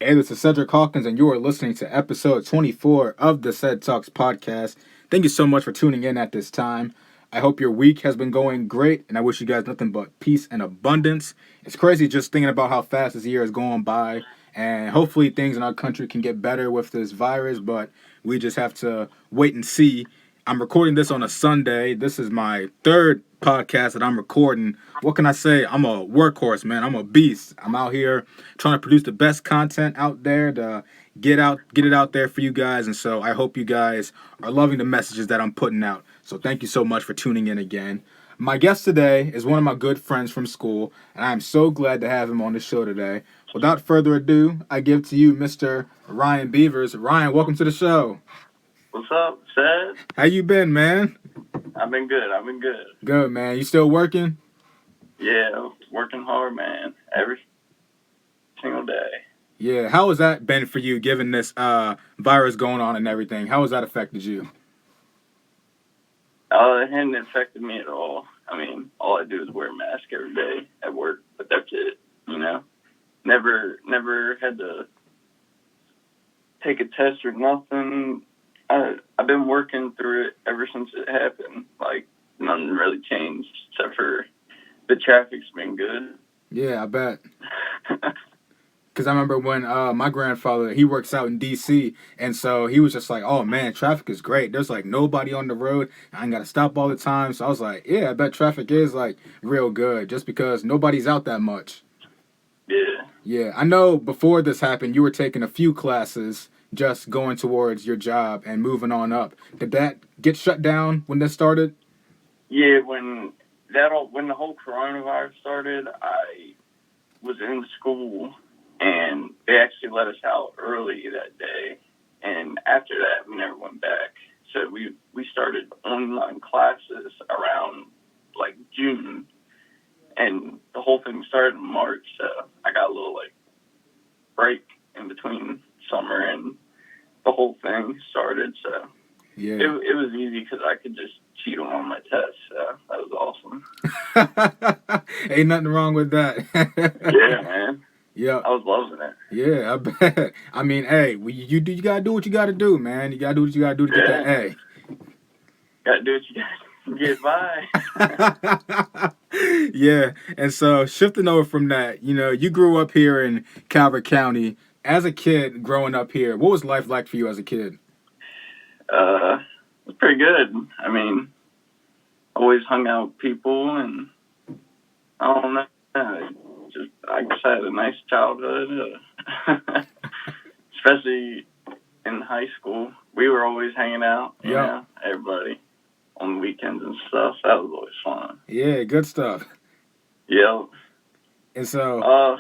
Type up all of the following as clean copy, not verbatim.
Hey, this is Cedric Hawkins, and you are listening to episode 24 of the CedTalks Podcast. Thank you so much for tuning in at this time. I hope your week has been going great, and I wish you guys nothing but peace and abundance. It's crazy just thinking about how fast this year is going by, and hopefully things in our country can get better with this virus, but we just have to wait and see. I'm recording this on a Sunday. This is my third podcast that I'm recording. What can I say? I'm a workhorse, man. I'm a beast. I'm out here trying to produce the best content out there to get it out there for you guys. And so I hope you guys are loving the messages that I'm putting out. So thank you so much for tuning in again. My guest today is one of my good friends from school, and I'm so glad to have him on the show today. Without further ado, I give to you Mr. Ryan Beavers. Ryan, welcome to the show. What's up, Seth? How you been, man? I've been good. Good, man. You still working? Yeah, working hard, man. Every single day. Yeah. How has that been for you, given this virus going on and everything? How has that affected you? It hadn't affected me at all. I mean, all I do is wear a mask every day at work, but that's it, you know? Never had to take a test or nothing. I've been working through it ever since it happened. Like, nothing really changed except for the traffic's been good. Yeah, I bet. Because I remember when my grandfather, he works out in D.C., and so he was just like, oh, man, traffic is great. There's, like, nobody on the road. I ain't got to stop all the time. So I was like, yeah, I bet traffic is, like, real good just because nobody's out that much. Yeah. Yeah, I know before this happened, you were taking a few classes just going towards your job and moving on up. Did that get shut down when this started? Yeah, when the whole coronavirus started, I was in school, and they actually let us out early that day. And after that, we never went back. So we started online classes around, like, June. And the whole thing started in March, so I got a little, like, break in between summer and the whole thing started. So yeah, it was easy because I could just cheat on all my tests. So that was awesome. Ain't nothing wrong with that. Yeah, man. Yeah, I was loving it. Yeah, I bet. I mean, hey, you gotta do what you gotta do, man. You gotta do what you gotta do to get that A. Gotta do what you gotta get by. Yeah, and so shifting over from that, you grew up here in Calvert County. As a kid growing up here, what was life like for you as a kid? It was pretty good. I mean, always hung out with people, and I don't know. I guess I had a nice childhood, especially in high school. We were always hanging out, you know, everybody on the weekends and stuff. That was always fun. Yeah, good stuff. Yeah. And so,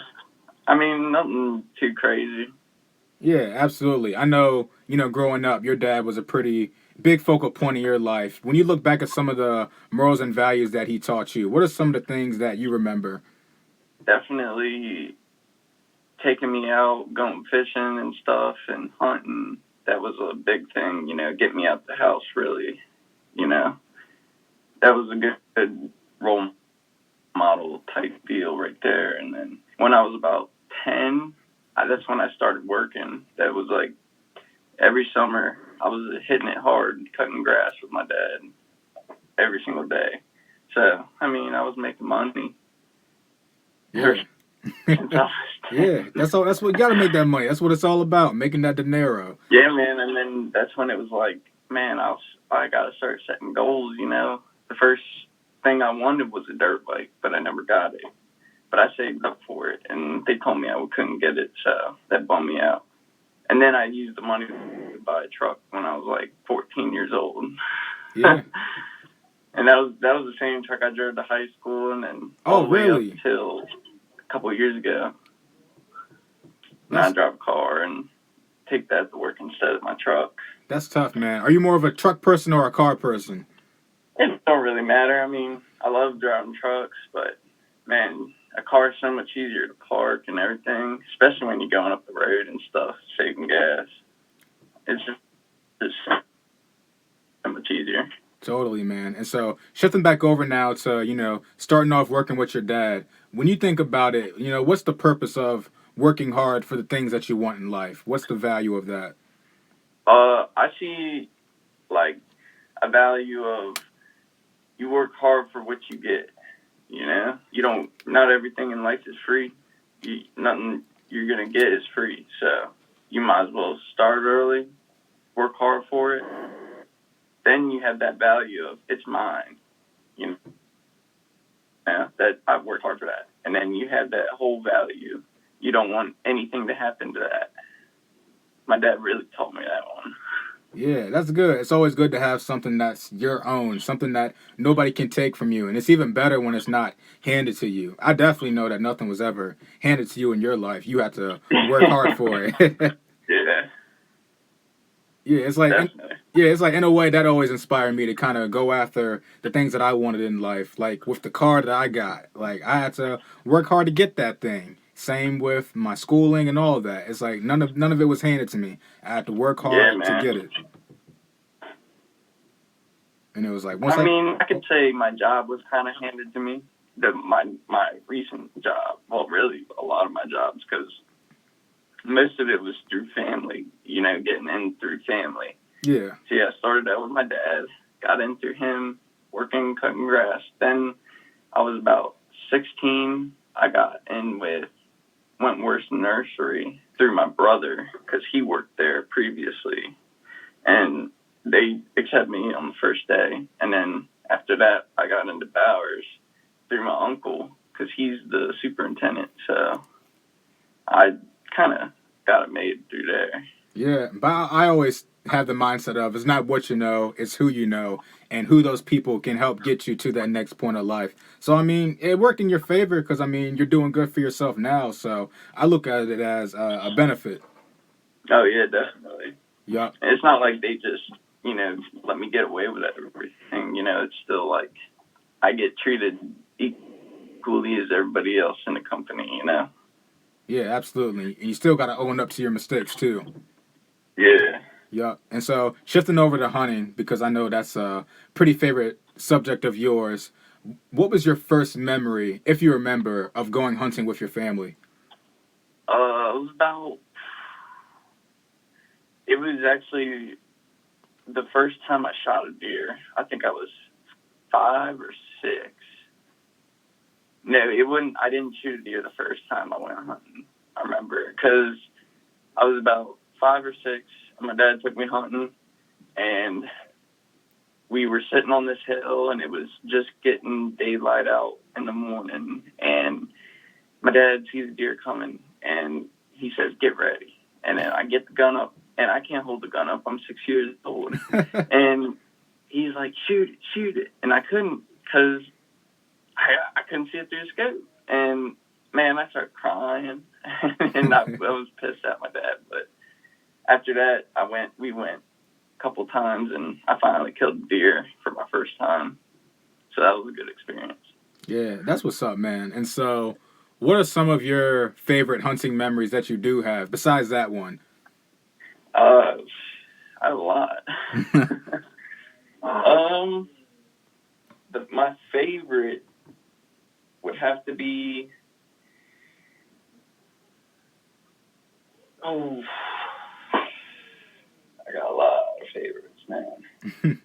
I mean, nothing too crazy. Yeah, absolutely. I know, growing up, your dad was a pretty big focal point in your life. When you look back at some of the morals and values that he taught you, what are some of the things that you remember? Definitely taking me out, going fishing and stuff, and hunting. That was a big thing, get me out the house, really. That was a good role model type deal right there. And then when I was about 10, that's when I started working. That was like every summer I was hitting it hard, cutting grass with my dad every single day. So, I mean, I was making money. Yeah. Yeah, that's what you gotta make that money. That's what it's all about, making that dinero. Yeah, man, and then that's when it was like, man, I gotta start setting goals, The first thing I wanted was a dirt bike, but I never got it. But I saved up for it, and they told me I couldn't get it, so that bummed me out. And then I used the money to buy a truck when I was like 14 years old. Yeah. And that was the same truck I drove to high school, and then all the way up till a couple of years ago. Now I drive a car and take that to work instead of my truck. That's tough, man. Are you more of a truck person or a car person? It don't really matter. I mean, I love driving trucks, but, man, a car is so much easier to park and everything, especially when you're going up the road and stuff, saving gas. It's just so much easier. Totally, man. And so shifting back over now to, starting off working with your dad, when you think about it, what's the purpose of working hard for the things that you want in life? What's the value of that? I see, like, a value of you work hard for what you get, you know? Not everything in life is free. Nothing you're going to get is free. So you might as well start early, work hard for it. Then you have that value of, it's mine, you know? That I've worked hard for that. And then you have that whole value. You don't want anything to happen to that. My dad really taught me that one. Yeah, that's good. It's always good to have something that's your own, something that nobody can take from you. And it's even better when it's not handed to you. I definitely know that nothing was ever handed to you in your life. You had to work hard for it. Yeah. Yeah, it's like in a way that always inspired me to kind of go after the things that I wanted in life. Like with the car that I got, like I had to work hard to get that thing. Same with my schooling and all of that. It's like none of it was handed to me. I had to work hard to get it. And it was like I could say my job was kind of handed to me. My recent job, well, really a lot of my jobs, because most of it was through family, getting in through family. Yeah. So, I started out with my dad, got in through him, working, cutting grass. Then I was about 16. I got in with Wentworth Nursery through my brother, because he worked there previously. And they accepted me on the first day. And then after that, I got into Beavers through my uncle, because he's the superintendent. So I kind of got it made through there. Yeah, but I always have the mindset of it's not what you know, it's who you know, and who those people can help get you to that next point of life. So, I mean, it worked in your favor because, I mean, you're doing good for yourself now. So I look at it as a benefit. Oh, yeah, definitely. Yeah. It's not like they just, let me get away with everything. It's still like I get treated equally as everybody else in the company, Yeah, absolutely. And you still got to own up to your mistakes, too. Yeah. Yeah. And so shifting over to hunting, because I know that's a pretty favorite subject of yours. What was your first memory, if you remember, of going hunting with your family? It was actually the first time I shot a deer. I think I was 5 or 6. No, I didn't shoot a deer the first time I went hunting. I remember, because I was about 5 or 6, and my dad took me hunting, and we were sitting on this hill, and it was just getting daylight out in the morning, and my dad sees a deer coming, and he says, "Get ready." And then I get the gun up, and I can't hold the gun up. I'm 6 years old. And he's like, shoot it. And I couldn't, because I couldn't see it through the scope. And, man, I started crying. And I was pissed at my dad. But after that, we went a couple times, and I finally killed a deer for my first time. So that was a good experience. Yeah, that's what's up, man. And so what are some of your favorite hunting memories that you do have, besides that one? I have a lot. My favorite would have to be... I got a lot of favorites, man.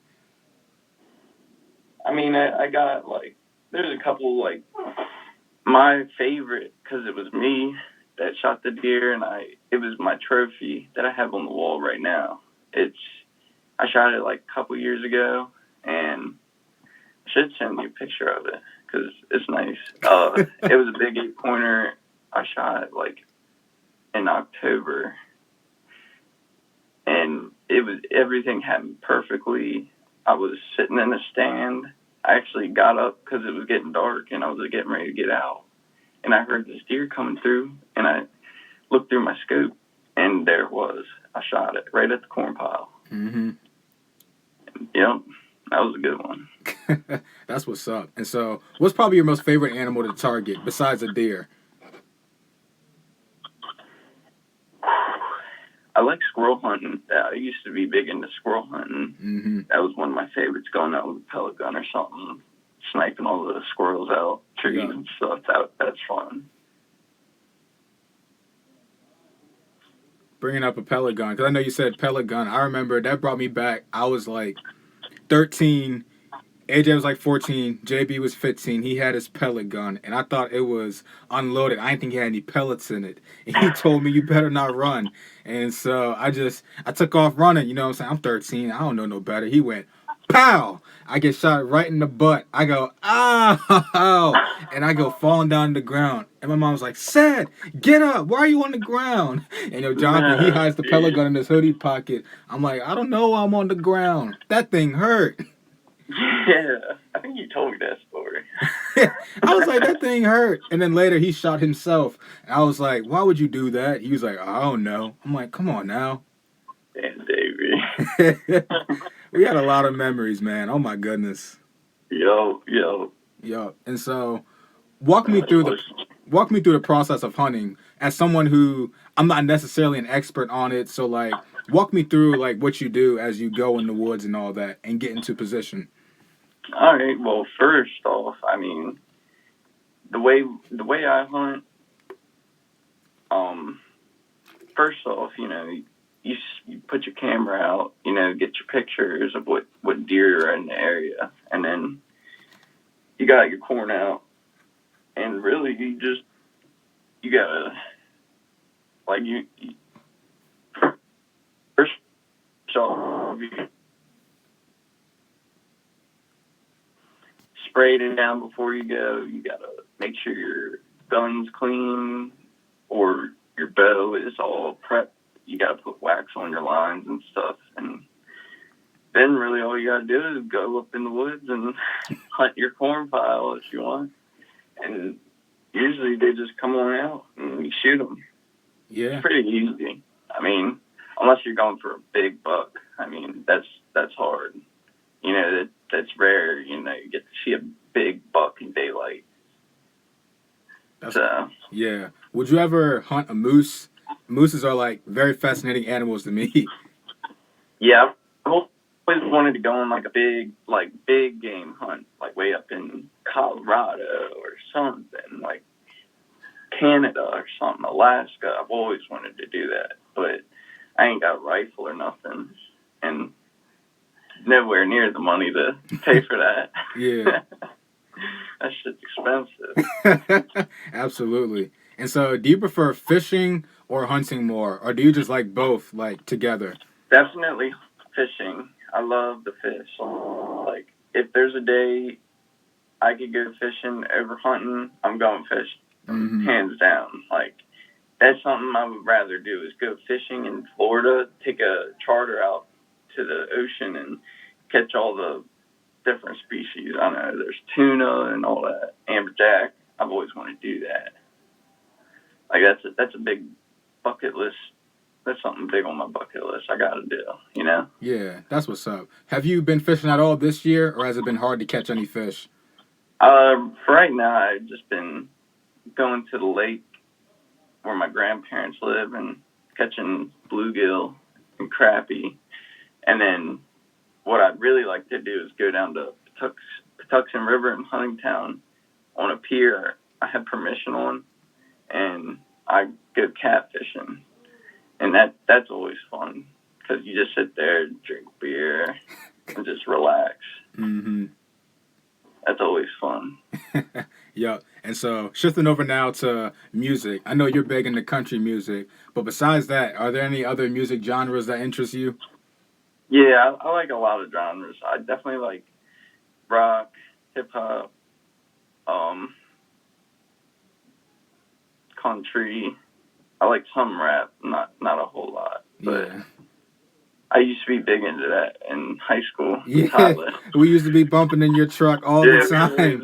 I mean, I got, there's a couple, my favorite, because it was me that shot the deer, and it was my trophy that I have on the wall right now. I shot it, a couple years ago, and I should send you a picture of it, because it's nice. It was a big 8-pointer. I shot, in October, and everything happened perfectly. I was sitting in a stand. I actually got up because it was getting dark, and I was getting ready to get out. And I heard this deer coming through, and I looked through my scope, and there it was. I shot it right at the corn pile. Mm-hmm. Yep, that was a good one. That's what's up. And so, what's probably your most favorite animal to target besides a deer? I like squirrel hunting. I used to be big into squirrel hunting. Mm-hmm. That was one of my favorites, going out with a pellet gun or something, sniping all the squirrels out, trees and stuff. That's fun. bringing up a pellet gun, because I know you said pellet gun. I remember that brought me back. I was like 13. AJ was like 14. JB was 15. He had his pellet gun, and I thought it was unloaded. I didn't think he had any pellets in it. And he told me, you better not run. And so I took off running. You know what I'm saying? I'm 13. I don't know no better. He went, pow! I get shot right in the butt. I go, ow! And I go falling down to the ground. And my mom's like, Ced, get up. Why are you on the ground? And Jonathan, he hides the pellet gun in his hoodie pocket. I'm like, I don't know why I'm on the ground. That thing hurt. Yeah, I think you told me that story. I was like, that thing hurt. And then later he shot himself. And I was like, why would you do that? He was like, I don't know. I'm like, come on now. Damn, Davey. We had a lot of memories, man. Oh my goodness. Yo. And so walk me through the process of hunting as someone who I'm not necessarily an expert on it. So like walk me through like what you do as you go in the woods and all that and get into position. All right. Well, first off, I mean, the way I hunt, first off, you put your camera out, get your pictures of what deer are in the area, and then you got your corn out, and really you gotta, like, you first off, you sprayed it down before you go. You gotta make sure your gun's clean or your bow is all prepped. You gotta put wax on your lines and stuff, and then really all you gotta do is go up in the woods and hunt your corn pile if you want. And usually they just come on out and you shoot them. Yeah, it's pretty easy. I mean, unless you're going for a big buck. I mean, that's hard. That's rare. You get to see a big buck in daylight. Yeah. Would you ever hunt a moose? Mooses are like very fascinating animals to me. Yeah, I've always wanted to go on like a big game hunt, like way up in Colorado or something, like Canada or something, Alaska. I've always wanted to do that, but I ain't got a rifle or nothing, and nowhere near the money to pay for that. Yeah. That shit's expensive. Absolutely. And so do you prefer fishing or hunting more? Or do you just like both, like, together? Definitely fishing. I love the fish. Like, if there's a day I could go fishing over hunting, I'm going fishing. Mm-hmm. Hands down. Like, that's something I would rather do is go fishing in Florida, take a charter out to the ocean and catch all the different species. I know there's tuna and all that, amberjack. I've always wanted to do that. Like that's a big bucket list. That's something big on my bucket list. I gotta do. Yeah, that's what's up. Have you been fishing at all this year, or has it been hard to catch any fish? For right now, I've just been going to the lake where my grandparents live and catching bluegill and crappie. And then what I'd really like to do is go down to Patuxent River in Huntingtown on a pier I have permission on, and I go catfishing. And that's always fun because you just sit there and drink beer and just relax. Mm-hmm. That's always fun. Yeah. And so shifting over now to music, I know you're big into country music, but besides that, are there any other music genres that interest you? Yeah, I like a lot of genres. I definitely like rock, hip-hop, country. I like some rap, not a whole lot. But yeah. I used to be big into that in high school. Yeah, we used to be bumping in your truck all the time.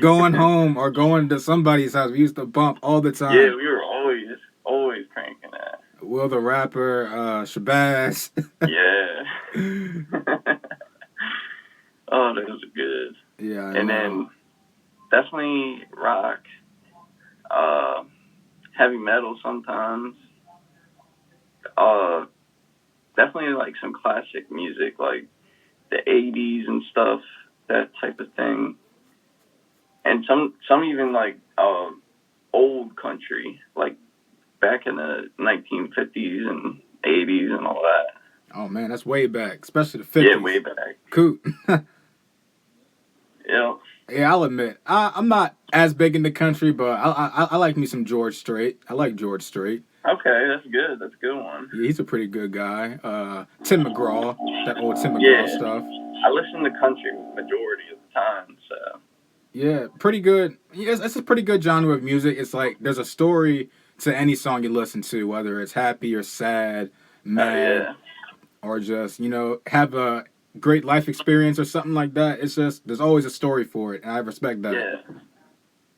Going home or going to somebody's house, we used to bump all the time. Yeah, we were always cranking that. Will the Rapper, Shabazz. Yeah. Oh, those are good. Yeah, and then definitely rock, heavy metal sometimes. Definitely like some classic music, like the 80s and stuff, that type of thing. And some even like old country, like back in the 1950s and 80s and all that. Oh man, that's way back, especially the 50s. Yeah, way back. Cool. Yeah. Yeah, I'll admit, I'm not as big in the country, but I like me some George Strait. I like George Strait. Okay, that's good. That's a good one. Yeah, he's a pretty good guy. Tim McGraw, that old Tim McGraw stuff. I listen to country majority of the time, so. Yeah, pretty good. Yeah, it's a pretty good genre of music. It's like there's a story to any song you listen to, whether it's happy or sad, mad, or just, have a great life experience or something like that. It's just, there's always a story for it, and I respect that. Yeah.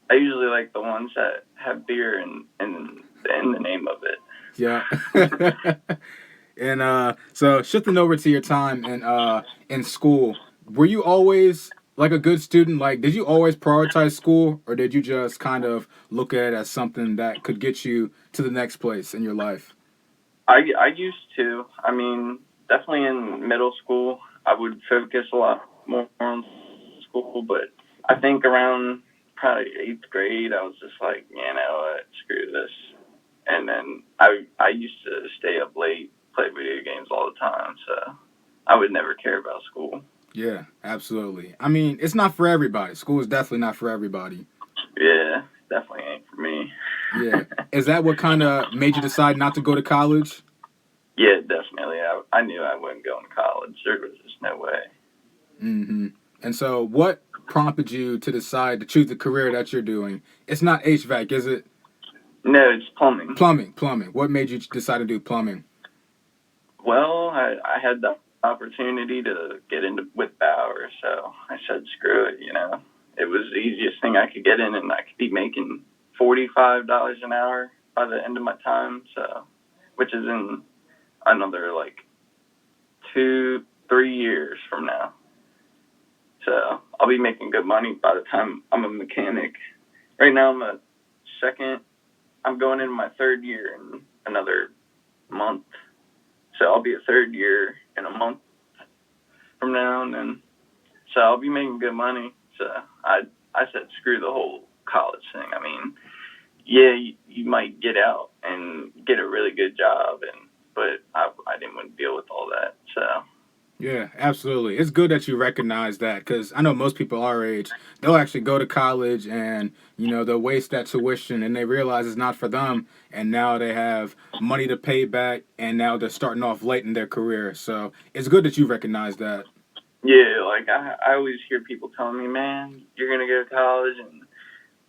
I usually like the ones that have beer in the name of it. Yeah. And so shifting over to your time in school, were you always like a good student? Like, did you always prioritize school, or did you just kind of look at it as something that could get you to the next place in your life? I used to. I mean, definitely in middle school, I would focus a lot more on school, but I think around probably 8th grade, I was just like, screw this. And then I used to stay up late, play video games all the time, so I would never care about school. Yeah, absolutely. I mean, it's not for everybody. School is definitely not for everybody. Yeah, definitely ain't for me. Yeah. Is that what kind of made you decide not to go to college? Yeah, definitely. I knew I wouldn't go to college. There was just no way. Mm-hmm. And so what prompted you to decide to choose the career that you're doing? It's not HVAC, is it? No, it's plumbing. Plumbing. What made you decide to do plumbing? Well, I had the opportunity to get into with Beavers, so I said, screw it, It was the easiest thing I could get in, and I could be making $45 an hour by the end of my time, so, which is in another, 2-3 years from now. So I'll be making good money by the time I'm a mechanic. Right now I'm going into my 3rd year in another month. So I'll be a 3rd year in a month from now, and then so I'll be making good money. So I said screw the whole college thing. I mean, yeah, you might get out and get a really good job, but I didn't want to deal with all that. So. Yeah, absolutely. It's good that you recognize that, because I know most people our age, they'll actually go to college and, they'll waste that tuition and they realize it's not for them. And now they have money to pay back, and now they're starting off late in their career. So it's good that you recognize that. Yeah, I always hear people telling me, man, you're going to go to college and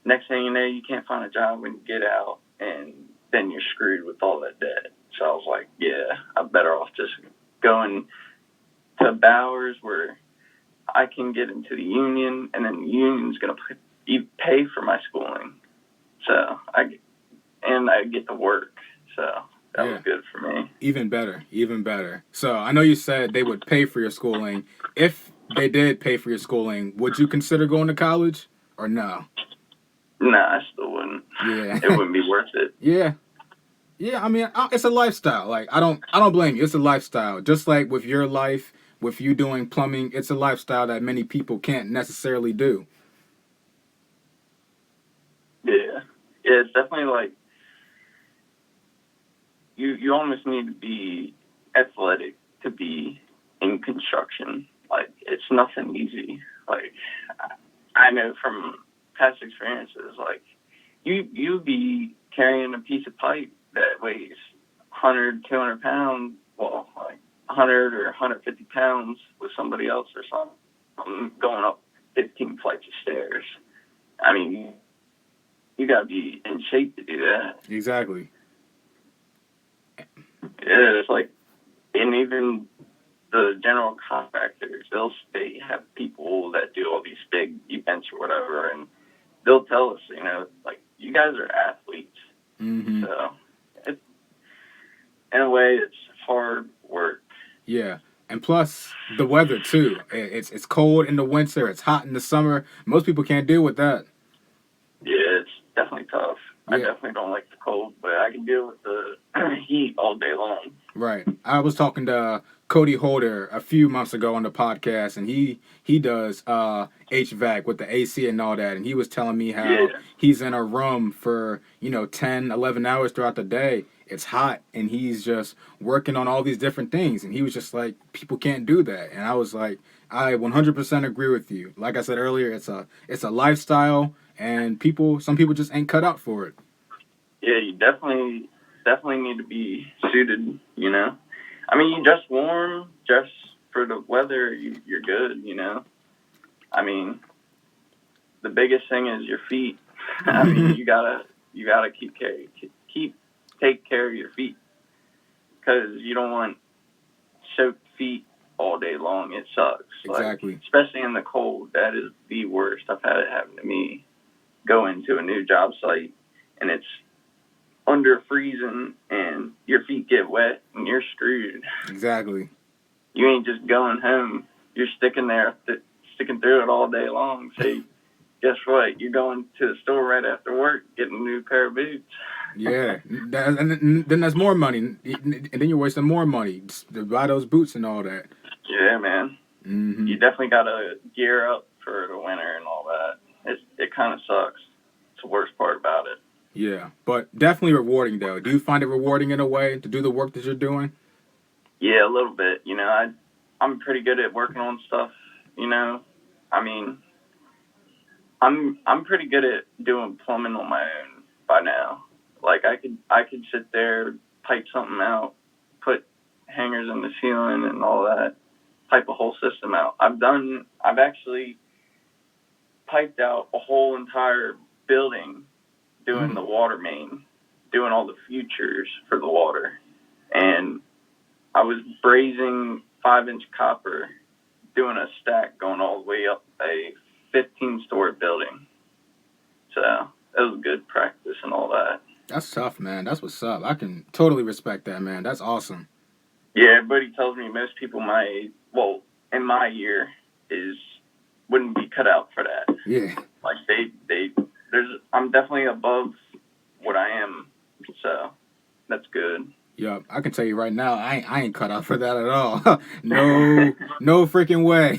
next thing you know, you can't find a job when you get out, and then you're screwed with all that debt. So I was like, yeah, I'm better off just going to Beavers where I can get into the union, and then the union's going to pay for my schooling. So I get to work. So that was good for me. Even better. So I know you said they would pay for your schooling. If they did pay for your schooling, would you consider going to college or no? Nah, I still wouldn't. Yeah. It wouldn't be worth it. Yeah. Yeah, I mean, it's a lifestyle. Like, I don't blame you. It's a lifestyle. Just like with your life, with you doing plumbing, it's a lifestyle that many people can't necessarily do. Yeah. Yeah, it's definitely you almost need to be athletic to be in construction. It's nothing easy. I know from past experiences, you be carrying a piece of pipe that weighs 100, 200 pounds, 100 or 150 pounds with somebody else or something, going up 15 flights of stairs. I mean, you got to be in shape to do that. Exactly. Yeah, it's and even the general contractors, they have people that do all these big events or whatever, and they'll tell us, you guys are athletes. Mm-hmm. So, in a way, it's hard work. Yeah. And plus, the weather, too. It's cold in the winter. It's hot in the summer. Most people can't deal with that. Yeah, it's definitely tough. Yeah. I definitely don't like the cold, but I can deal with the heat all day long. Right. I was talking to Cody Holder a few months ago on the podcast, and he does HVAC with the AC and all that, and he was telling me how Yeah. he's in a room for 10, 11 hours throughout the day. It's hot, and he's just working on all these different things, and he was just like, people can't do that, and I was like, I 100% agree with you. Like I said earlier, it's a lifestyle, and some people just ain't cut out for it. Yeah, you definitely need to be suited, you know. I mean, you dress warm, just for the weather, you're good, you know. I mean, the biggest thing is your feet. I mean, you gotta take care of your feet, because you don't want soaked feet all day long. It sucks. Exactly. Like, especially in the cold, that is the worst. I've had it happen to me. Go into a new job site and it's under freezing and your feet get wet and you're screwed. Exactly. You ain't just going home. You're sticking through it all day long. So guess what? You're going to the store right after work, getting a new pair of boots. Yeah, and then that's more money, and then you're wasting more money to buy those boots and all that. Yeah, man. Mm-hmm. You definitely got to gear up for the winter and all that. It kind of sucks. It's the worst part about it. Yeah, but definitely rewarding, though. Do you find it rewarding in a way to do the work that you're doing? Yeah, a little bit. You know, I'm pretty good at working on stuff, you know. I mean, I'm pretty good at doing plumbing on my own by now. Like, I could sit there, pipe something out, put hangers in the ceiling and all that, pipe a whole system out. I've actually piped out a whole entire building doing the water main, doing all the futures for the water. And I was brazing 5-inch copper, doing a stack going all the way up a 15-story building. So it was good practice and all that. That's tough, man. That's what's up. I can totally respect that, man. That's awesome. Yeah, everybody tells me most people in my year wouldn't be cut out for that. Yeah. Like I'm definitely above what I am, so that's good. Yeah, I can tell you right now, I ain't cut out for that at all. no freaking way.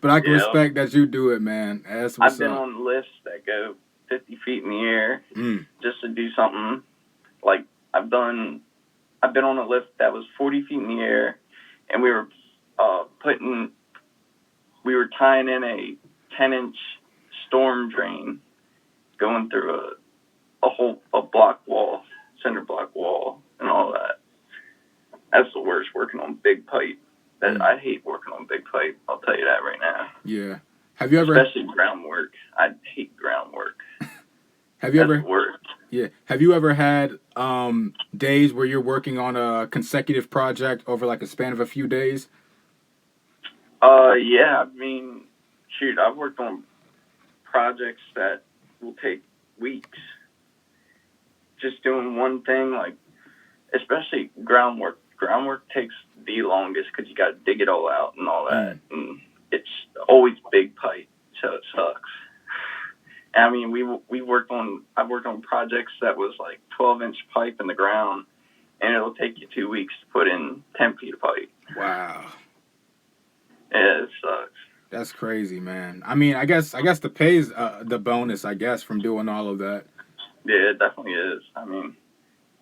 But I can respect that you do it, man. That's what's I've been up. on lifts that go 50 feet in the air just to do something. Like I've been on a lift that was 40 feet in the air, and we were tying in a 10-inch storm drain going through a block wall, cinder block wall, and all that. That's the worst, working on big pipe. I hate working on big pipe. I'll tell you that right now. Yeah. Have you ever? Especially groundwork. I hate groundwork. Have you That's ever? The worst. Yeah. Have you ever had days where you're working on a consecutive project over like a span of a few days? Yeah. I mean, shoot, I've worked on projects that will take weeks. Just doing one thing, like, especially groundwork. Groundwork takes the longest because you got to dig it all out and all that. And it's always big pipe, so it sucks. And I mean, I've worked on projects that was like 12-inch pipe in the ground, and it'll take you 2 weeks to put in 10 feet of pipe. Wow. Yeah, it sucks. That's crazy, man. I mean, I guess the pay's the bonus, I guess, from doing all of that. Yeah, it definitely is. I mean,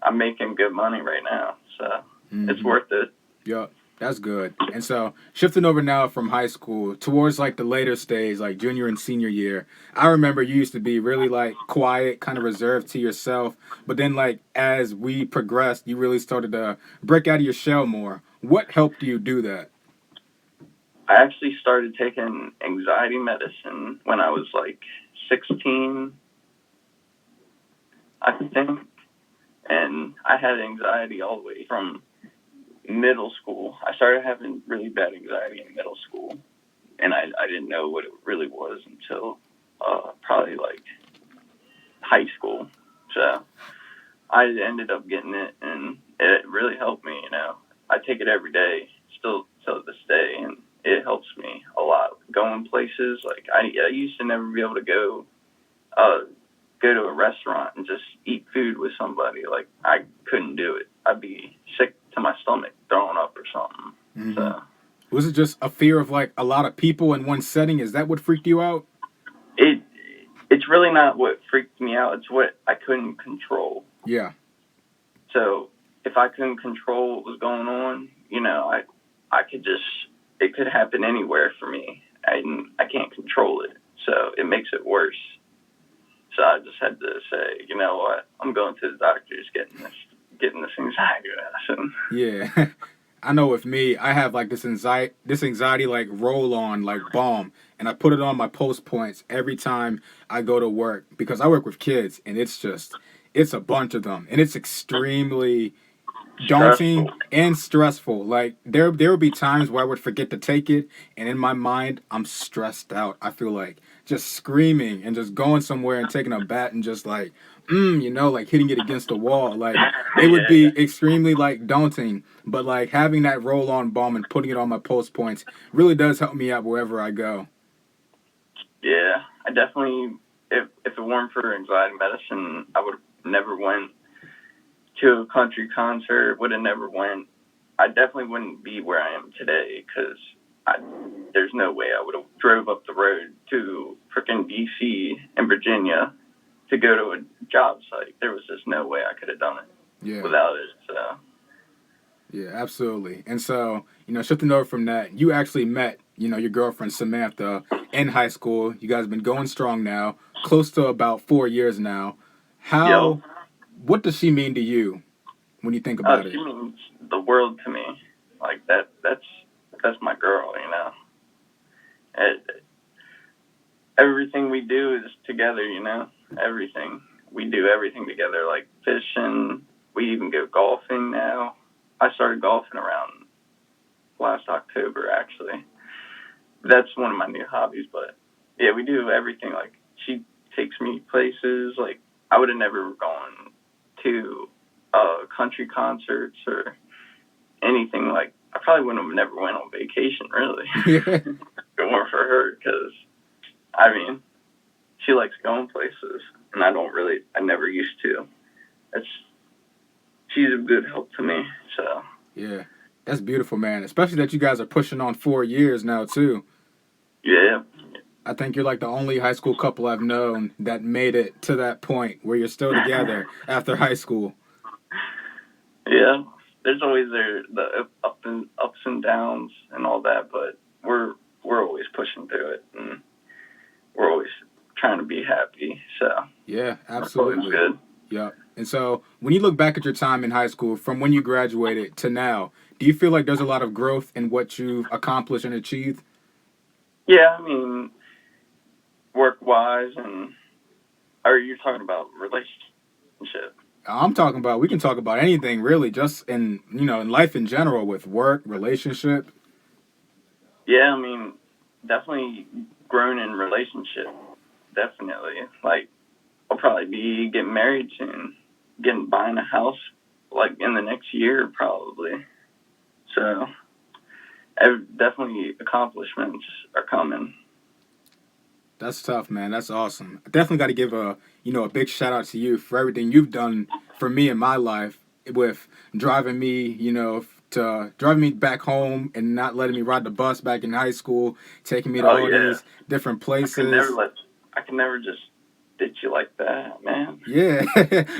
I'm making good money right now, so it's worth it. Yep, that's good. And so, shifting over now from high school towards like the later stage, like junior and senior year, I remember you used to be really like quiet, kind of reserved to yourself. But then, like as we progressed, you really started to break out of your shell more. What helped you do that? I actually started taking anxiety medicine when I was like 16, I think. And I had anxiety all the way from middle school. I started having really bad anxiety in middle school. And I didn't know what it really was until probably like high school. So I ended up getting it, and it really helped me, you know. I take it every day, still to this day, and it helps me a lot. Going places, like I used to never be able to go to a restaurant and just eat food with somebody. Like I couldn't do it. I'd be sick to my stomach, throwing up or something. Mm-hmm. So Was it just a fear of like a lot of people in one setting? Is that what freaked you out? it's really not what freaked me out. It's what I couldn't control. Yeah. So if I couldn't control what was going on, I could just, it could happen anywhere for me. I can't control it. So it makes it worse. So I just had to say, you know what, I'm going to the doctors getting this anxiety medicine. Yeah. I know with me, I have like this anxiety like roll on like balm, and I put it on my post points every time I go to work because I work with kids, and it's a bunch of them, and it's extremely daunting Stressful. and stressful. Like there would be times where I would forget to take it, and in my mind I'm stressed out. I feel like just screaming and just going somewhere and taking a bat and just like like hitting it against the wall. Like it would Yeah. be extremely like daunting, but like having that roll on balm and putting it on my post points really does help me out wherever I go. Yeah. I definitely, if it weren't for anxiety medicine, I would have never went to a country concert, would have never went. I definitely wouldn't be where I am today because there's no way I would have drove up the road to frickin' D.C. and Virginia to go to a job site. There was just no way I could have done it Yeah. without it. So Yeah, absolutely. And so, shifting over from that, you actually met, your girlfriend Samantha in high school. You guys have been going strong now, close to about 4 years now. yo, What does she mean to you when you think about she it? means the world to me. Like that. That's my girl. It, everything we do is together. Everything we do, everything together. Like fishing. We even go golfing now. I started golfing around last October, actually. That's one of my new hobbies, but yeah, we do everything. Like, she takes me places. Like, I would have never gone to country concerts or anything. Like, I probably wouldn't have never went on vacation, really, Yeah. if it weren't for her, because, she likes going places, and I never used to. She's a good help to me, so. Yeah. That's beautiful, man. Especially that you guys are pushing on 4 years now, too. Yeah. I think you're like the only high school couple I've known that made it to that point where you're still together after high school. Yeah, there's always the ups and downs and all that, but we're always pushing through it, and we're always trying to be happy. So Yeah, that's always absolutely. good. Yep. And so when you look back at your time in high school, from when you graduated to now, do you feel like there's a lot of growth in what you've accomplished and achieved? Yeah, work wise, and are you talking about relationship? We can talk about anything really, just in life in general with work, relationship. Yeah, definitely grown in relationship. Definitely, like I'll probably be getting married soon, buying a house like in the next year probably. So definitely accomplishments are coming. That's tough, man. That's awesome. I definitely got to give a big shout out to you for everything you've done for me in my life with driving me, to driving me back home and not letting me ride the bus back in high school, taking me to Oh all yeah, these different I could never places. I can never just ditch you like that, man. Yeah,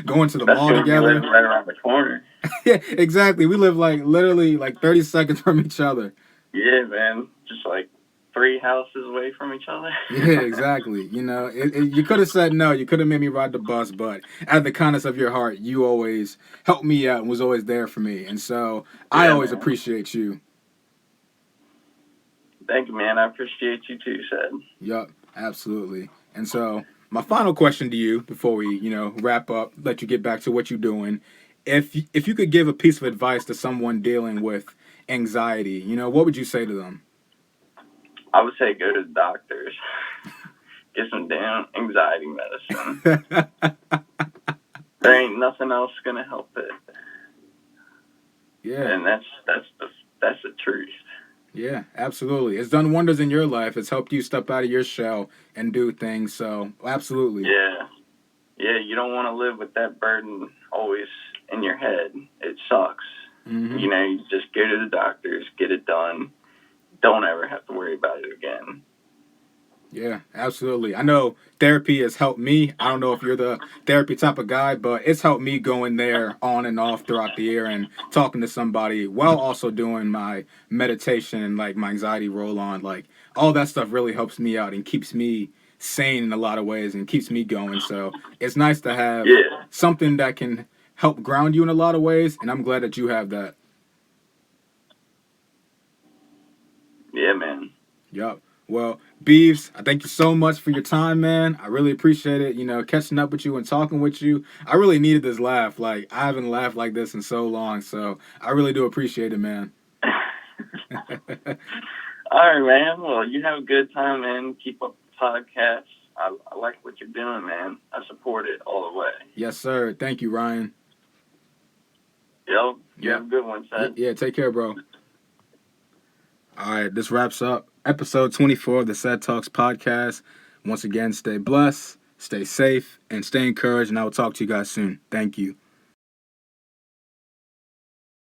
going to the mall Especially when you live together. right around the corner. Yeah, exactly. We live like literally like 30 seconds from each other. Yeah, man, just like 3 houses away from each other. Yeah, exactly. You could have said no. You could have made me ride the bus, but out of the kindness of your heart, you always helped me out and was always there for me. And so I Yeah, always man. appreciate you. Thank you, man. I appreciate you too, Sed. Yup, absolutely. And so my final question to you before we, wrap up, let you get back to what you're doing. If you could give a piece of advice to someone dealing with anxiety, what would you say to them? I would say go to the doctors. Get some damn anxiety medicine. There ain't nothing else gonna help it. Yeah. And that's the truth. Yeah, absolutely. It's done wonders in your life. It's helped you step out of your shell and do things. So, absolutely. Yeah. Yeah, you don't want to live with that burden always in your head. It sucks. Mm-hmm. You know, you just go to the doctors, get it done. Don't ever have to worry about it again. Yeah, absolutely. I know therapy has helped me. I don't know if you're the therapy type of guy, but it's helped me going there on and off throughout the year and talking to somebody while also doing my meditation and like my anxiety roll on. Like all that stuff really helps me out and keeps me sane in a lot of ways and keeps me going. So it's nice to have Yeah. something that can help ground you in a lot of ways, and I'm glad that you have that. Yeah, man. Yup. Well, Beavs, I thank you so much for your time, man. I really appreciate it. You know, catching up with you and talking with you. I really needed this laugh. Like, I haven't laughed like this in so long. So I really do appreciate it, man. All right, man. Well, you have a good time, man. Keep up the podcast. I like what you're doing, man. I support it all the way. Yes, sir. Thank you, Ryan. Yo, you have a good one, Ced. Yeah, take care, bro. All right, this wraps up episode 24 of the CedTalks Podcast. Once again, stay blessed, stay safe, and stay encouraged, and I will talk to you guys soon. Thank you.